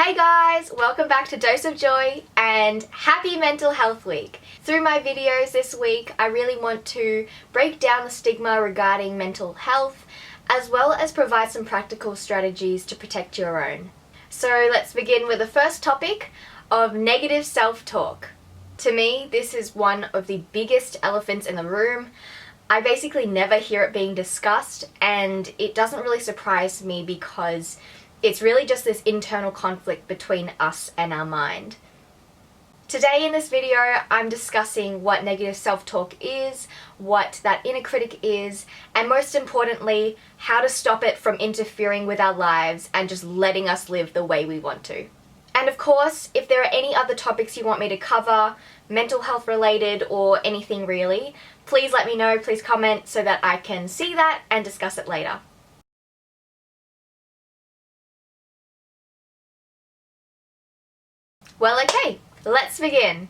Hey guys, welcome back to Dose of Joy and happy Mental Health Week. Through my videos this week, I really want to break down the stigma regarding mental health, as well as provide some practical strategies to protect your own. So let's begin with the first topic of negative self-talk. To me, this is one of the biggest elephants in the room. I basically never hear it being discussed, and it doesn't really surprise me because it's really just this internal conflict between us and our mind. Today in this video, I'm discussing what negative self-talk is, what that inner critic is, and most importantly, how to stop it from interfering with our lives and just letting us live the way we want to. And of course, if there are any other topics you want me to cover, mental health related or anything really, please let me know, please comment so that I can see that and discuss it later. Well, okay, let's begin.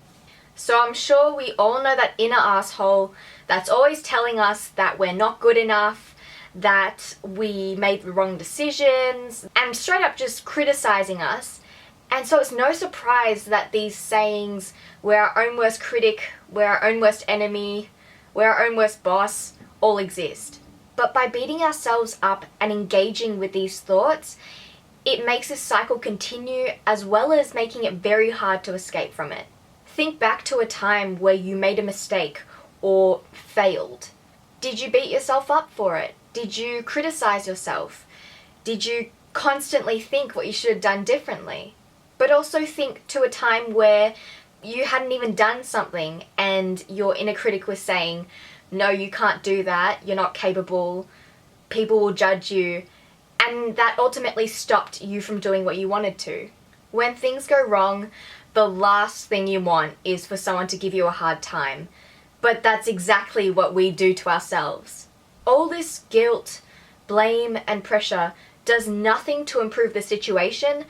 So I'm sure we all know that inner asshole that's always telling us that we're not good enough, that we made the wrong decisions, and straight up just criticizing us. And so it's no surprise that these sayings, we're our own worst critic, we're our own worst enemy, we're our own worst boss, all exist. But by beating ourselves up and engaging with these thoughts, it makes this cycle continue, as well as making it very hard to escape from it. Think back to a time where you made a mistake or failed. Did you beat yourself up for it? Did you criticize yourself? Did you constantly think what you should have done differently? But also think to a time where you hadn't even done something and your inner critic was saying, no, you can't do that, you're not capable, people will judge you. And that ultimately stopped you from doing what you wanted to. When things go wrong, the last thing you want is for someone to give you a hard time. But that's exactly what we do to ourselves. All this guilt, blame, and pressure does nothing to improve the situation,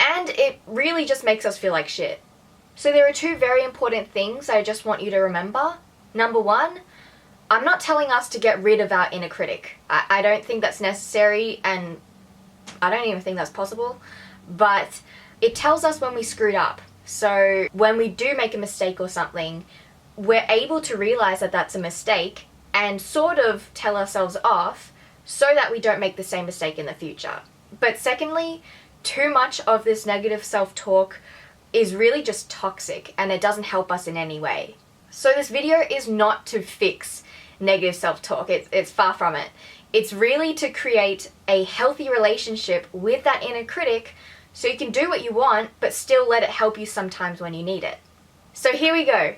and it really just makes us feel like shit. So there are two very important things I just want you to remember. Number one, I'm not telling us to get rid of our inner critic. I don't think that's necessary, and I don't even think that's possible, but it tells us when we screwed up. So when we do make a mistake or something, we're able to realize that that's a mistake and sort of tell ourselves off so that we don't make the same mistake in the future. But secondly, too much of this negative self-talk is really just toxic and it doesn't help us in any way. So this video is not to fix negative self-talk. It's far from it. It's really to create a healthy relationship with that inner critic so you can do what you want but still let it help you sometimes when you need it. So here we go.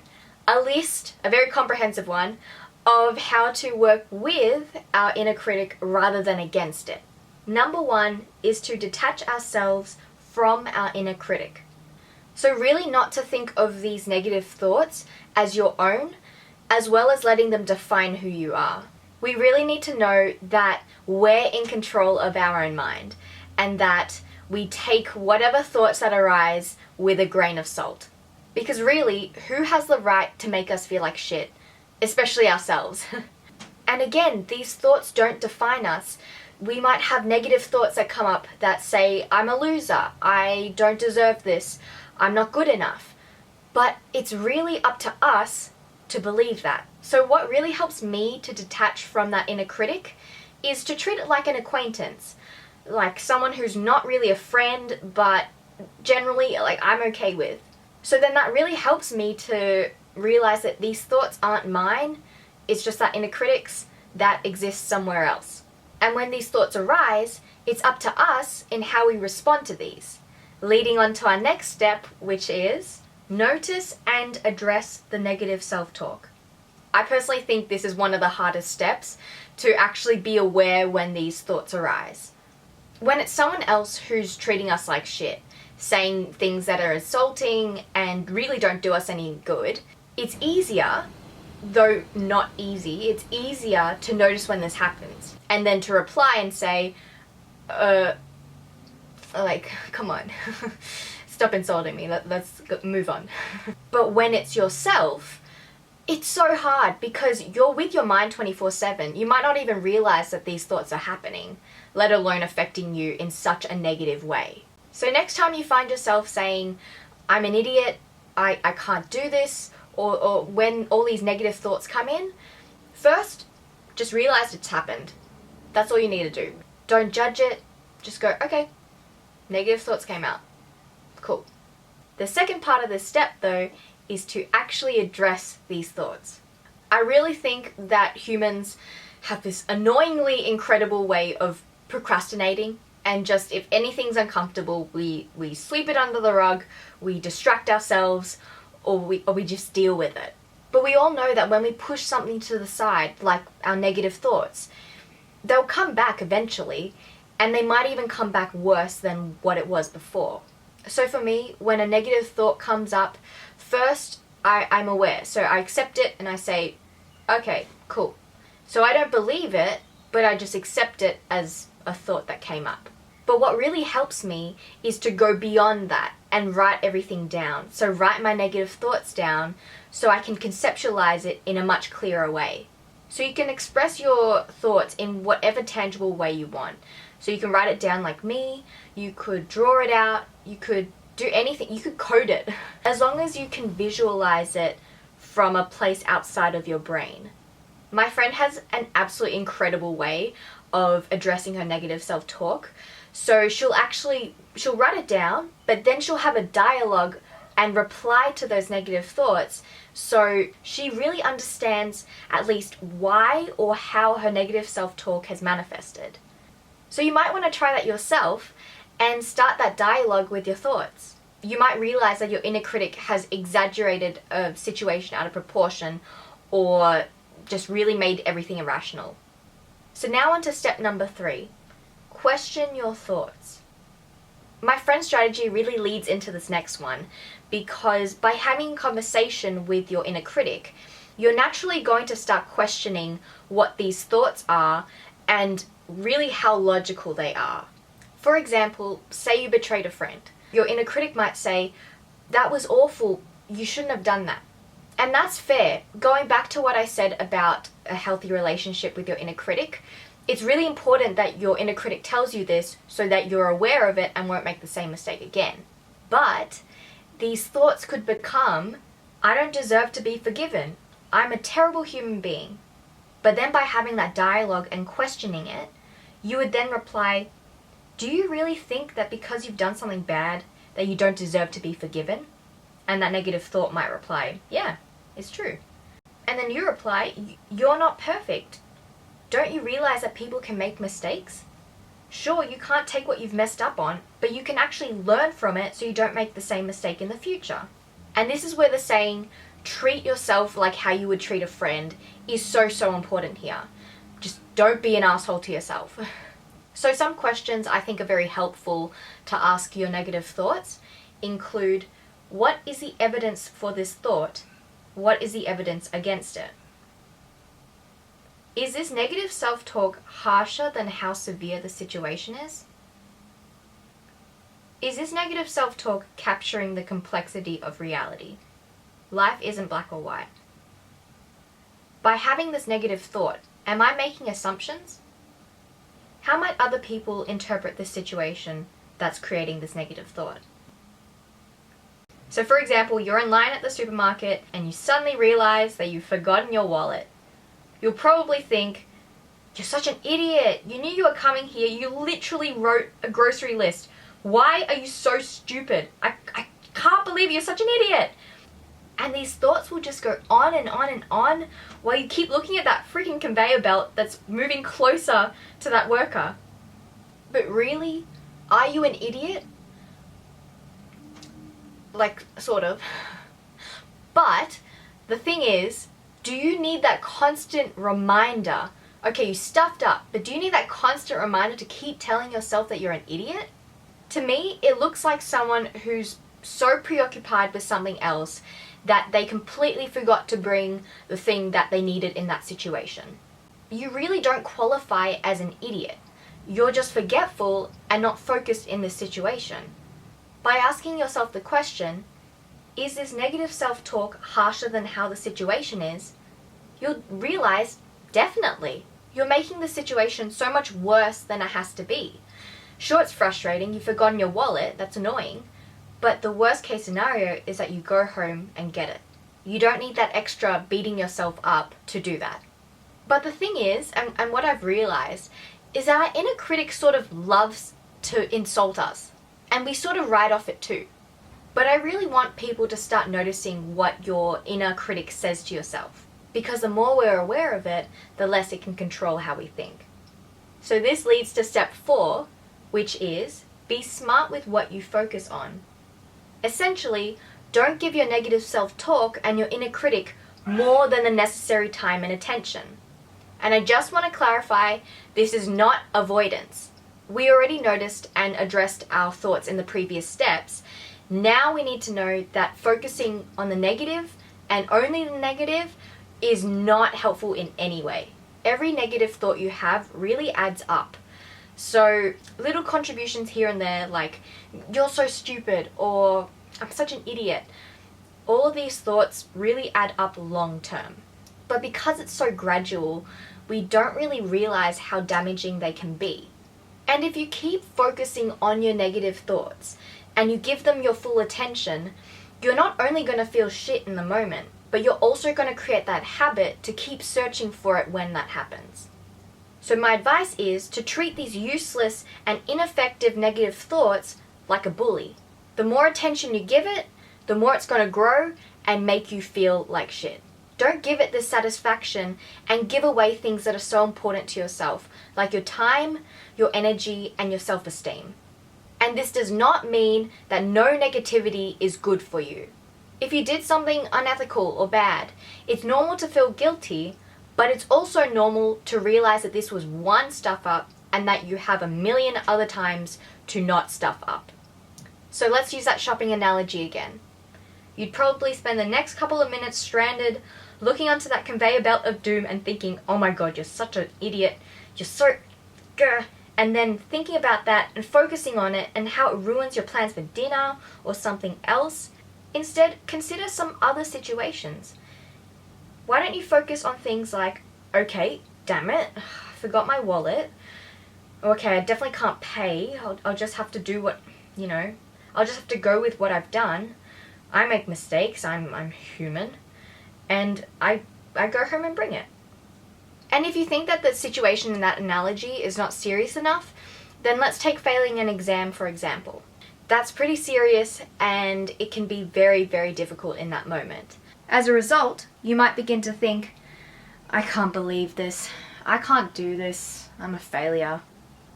A list, a very comprehensive one, of how to work with our inner critic rather than against it. Number one is to detach ourselves from our inner critic. So really not to think of these negative thoughts as your own, as well as letting them define who you are. We really need to know that we're in control of our own mind and that we take whatever thoughts that arise with a grain of salt. Because really, who has the right to make us feel like shit? Especially ourselves. And again, these thoughts don't define us. We might have negative thoughts that come up that say, I'm a loser, I don't deserve this, I'm not good enough. But it's really up to us to believe that. So what really helps me to detach from that inner critic is to treat it like an acquaintance, like someone who's not really a friend, but generally like I'm okay with. So then that really helps me to realize that these thoughts aren't mine, it's just that inner critic's that exists somewhere else. And when these thoughts arise, it's up to us in how we respond to these, leading on to our next step, which is notice and address the negative self-talk. I personally think this is one of the hardest steps, to actually be aware when these thoughts arise. When it's someone else who's treating us like shit, saying things that are insulting and really don't do us any good, it's easier, though not easy, it's easier to notice when this happens and then to reply and say, like, come on. Stop insulting me, let's move on. But when it's yourself, it's so hard because you're with your mind 24/7. You might not even realize that these thoughts are happening, let alone affecting you in such a negative way. So next time you find yourself saying, I'm an idiot, I can't do this, or when all these negative thoughts come in, first, just realize it's happened. That's all you need to do. Don't judge it. Just go, okay, negative thoughts came out. Cool. The second part of this step, though, is to actually address these thoughts. I really think that humans have this annoyingly incredible way of procrastinating, and just if anything's uncomfortable, we sweep it under the rug, we distract ourselves, or we just deal with it. But we all know that when we push something to the side, like our negative thoughts, they'll come back eventually, and they might even come back worse than what it was before. So for me, when a negative thought comes up, first I'm aware. So I accept it and I say, okay, cool. So I don't believe it, but I just accept it as a thought that came up. But what really helps me is to go beyond that and write everything down. So write my negative thoughts down so I can conceptualize it in a much clearer way. So you can express your thoughts in whatever tangible way you want. So you can write it down like me, you could draw it out, you could do anything, you could code it. As long as you can visualize it from a place outside of your brain. My friend has an absolutely incredible way of addressing her negative self-talk. So she'll write it down, but then she'll have a dialogue and reply to those negative thoughts. So she really understands at least why or how her negative self-talk has manifested. So you might want to try that yourself and start that dialogue with your thoughts. You might realize that your inner critic has exaggerated a situation out of proportion or just really made everything irrational. So now on to step number 3. Question your thoughts. My friend's strategy really leads into this next one, because by having a conversation with your inner critic, you're naturally going to start questioning what these thoughts are and really how logical they are. For example, say you betrayed a friend. Your inner critic might say, that was awful, you shouldn't have done that. And that's fair. Going back to what I said about a healthy relationship with your inner critic, it's really important that your inner critic tells you this so that you're aware of it and won't make the same mistake again. But these thoughts could become, I don't deserve to be forgiven. I'm a terrible human being. But then by having that dialogue and questioning it, you would then reply, do you really think that because you've done something bad that you don't deserve to be forgiven? And that negative thought might reply, yeah, it's true. And then you reply, you're not perfect. Don't you realize that people can make mistakes? Sure, you can't take what you've messed up on, but you can actually learn from it so you don't make the same mistake in the future. And this is where the saying, treat yourself like how you would treat a friend, is so important here. Just don't be an asshole to yourself. So some questions I think are very helpful to ask your negative thoughts include, what is the evidence for this thought? What is the evidence against it? Is this negative self-talk harsher than how severe the situation is? Is this negative self-talk capturing the complexity of reality? Life isn't black or white. By having this negative thought, am I making assumptions? How might other people interpret this situation that's creating this negative thought? So for example, you're in line at the supermarket and you suddenly realize that you've forgotten your wallet. You'll probably think, you're such an idiot. You knew you were coming here. You literally wrote a grocery list. Why are you so stupid? I can't believe you're such an idiot. And these thoughts will just go on and on and on while you keep looking at that freaking conveyor belt that's moving closer to that worker. But really, are you an idiot? Like, sort of. But the thing is, do you need that constant reminder? Okay, you stuffed up, but do you need that constant reminder to keep telling yourself that you're an idiot? To me, it looks like someone who's so preoccupied with something else that they completely forgot to bring the thing that they needed in that situation. You really don't qualify as an idiot. You're just forgetful and not focused in this situation. By asking yourself the question, is this negative self-talk harsher than how the situation is? You'll realize, definitely. You're making the situation so much worse than it has to be. Sure, it's frustrating, you've forgotten your wallet, that's annoying, but the worst case scenario is that you go home and get it. You don't need that extra beating yourself up to do that. But the thing is, and what I've realized, is that our inner critic sort of loves to insult us, and we sort of ride off it too. But I really want people to start noticing what your inner critic says to yourself, because the more we're aware of it, the less it can control how we think. So this leads to step 4, which is be smart with what you focus on. Essentially, don't give your negative self-talk and your inner critic more than the necessary time and attention. And I just want to clarify, this is not avoidance. We already noticed and addressed our thoughts in the previous steps. Now we need to know that focusing on the negative and only the negative is not helpful in any way. Every negative thought you have really adds up. So little contributions here and there, like, you're so stupid, or I'm such an idiot, all of these thoughts really add up long term. But because it's so gradual, we don't really realize how damaging they can be. And if you keep focusing on your negative thoughts and you give them your full attention, you're not only going to feel shit in the moment, but you're also going to create that habit to keep searching for it when that happens. So my advice is to treat these useless and ineffective negative thoughts like a bully. The more attention you give it, the more it's going to grow and make you feel like shit. Don't give it this satisfaction and give away things that are so important to yourself, like your time, your energy, and your self-esteem. And this does not mean that no negativity is good for you. If you did something unethical or bad, it's normal to feel guilty, but it's also normal to realize that this was one stuff up and that you have a million other times to not stuff up. So let's use that shopping analogy again. You'd probably spend the next couple of minutes stranded, looking onto that conveyor belt of doom and thinking, oh my god, you're such an idiot, you're so grr, and then thinking about that and focusing on it and how it ruins your plans for dinner or something else. Instead, consider some other situations. Why don't you focus on things like, okay, damn it, I forgot my wallet. Okay, I definitely can't pay. I'll just have to do what, I'll just have to go with what I've done. I make mistakes, I'm human. And I go home and bring it. And if you think that the situation in that analogy is not serious enough, then let's take failing an exam for example. That's pretty serious and it can be very, very difficult in that moment. As a result, you might begin to think, I can't believe this, I can't do this, I'm a failure.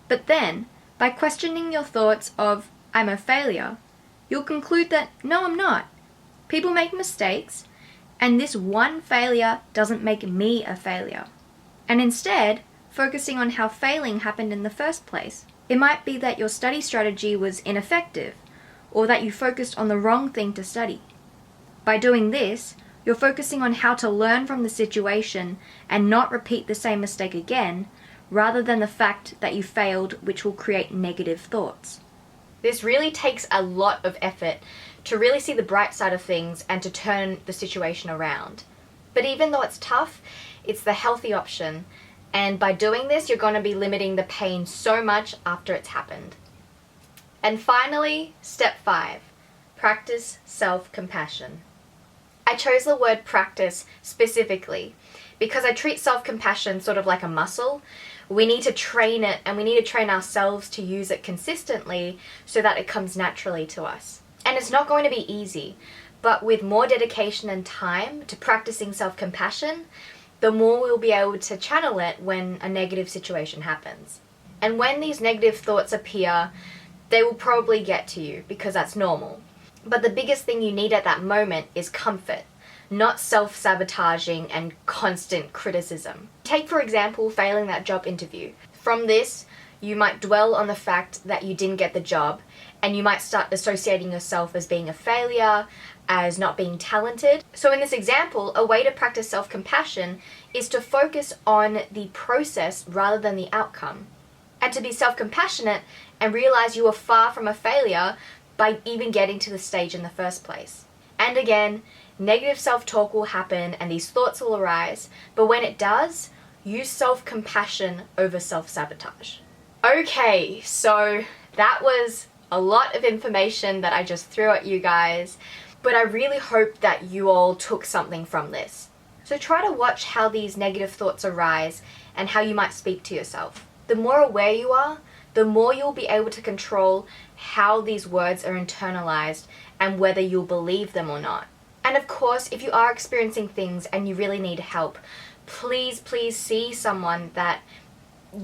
But then, by questioning your thoughts of, I'm a failure, you'll conclude that, no, I'm not. People make mistakes, and this one failure doesn't make me a failure. And instead, focusing on how failing happened in the first place. It might be that your study strategy was ineffective, or that you focused on the wrong thing to study. By doing this, you're focusing on how to learn from the situation and not repeat the same mistake again, rather than the fact that you failed, which will create negative thoughts. This really takes a lot of effort to really see the bright side of things and to turn the situation around. But even though it's tough, it's the healthy option, and by doing this, you're going to be limiting the pain so much after it's happened. And finally, step 5, practice self-compassion. I chose the word practice specifically because I treat self-compassion sort of like a muscle. We need to train it, and we need to train ourselves to use it consistently so that it comes naturally to us. And it's not going to be easy, but with more dedication and time to practicing self-compassion, the more we'll be able to channel it when a negative situation happens. And when these negative thoughts appear, they will probably get to you because that's normal. But the biggest thing you need at that moment is comfort, not self-sabotaging and constant criticism. Take, for example, failing that job interview. From this, you might dwell on the fact that you didn't get the job, and you might start associating yourself as being a failure, as not being talented. So in this example, a way to practice self-compassion is to focus on the process rather than the outcome, and to be self-compassionate and realize you are far from a failure by even getting to the stage in the first place. And again, negative self-talk will happen and these thoughts will arise, but when it does, use self-compassion over self-sabotage. Okay, so that was a lot of information that I just threw at you guys, but I really hope that you all took something from this. So try to watch how these negative thoughts arise and how you might speak to yourself. The more aware you are, the more you'll be able to control how these words are internalized and whether you'll believe them or not. And of course, if you are experiencing things and you really need help, please see someone that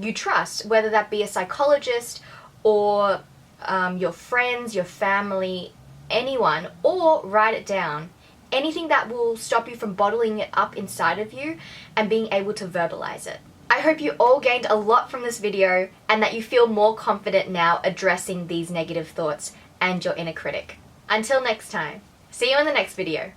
you trust, whether that be a psychologist or your friends, your family, anyone, or write it down. Anything that will stop you from bottling it up inside of you and being able to verbalize it. I hope you all gained a lot from this video and that you feel more confident now addressing these negative thoughts and your inner critic. Until next time, see you in the next video.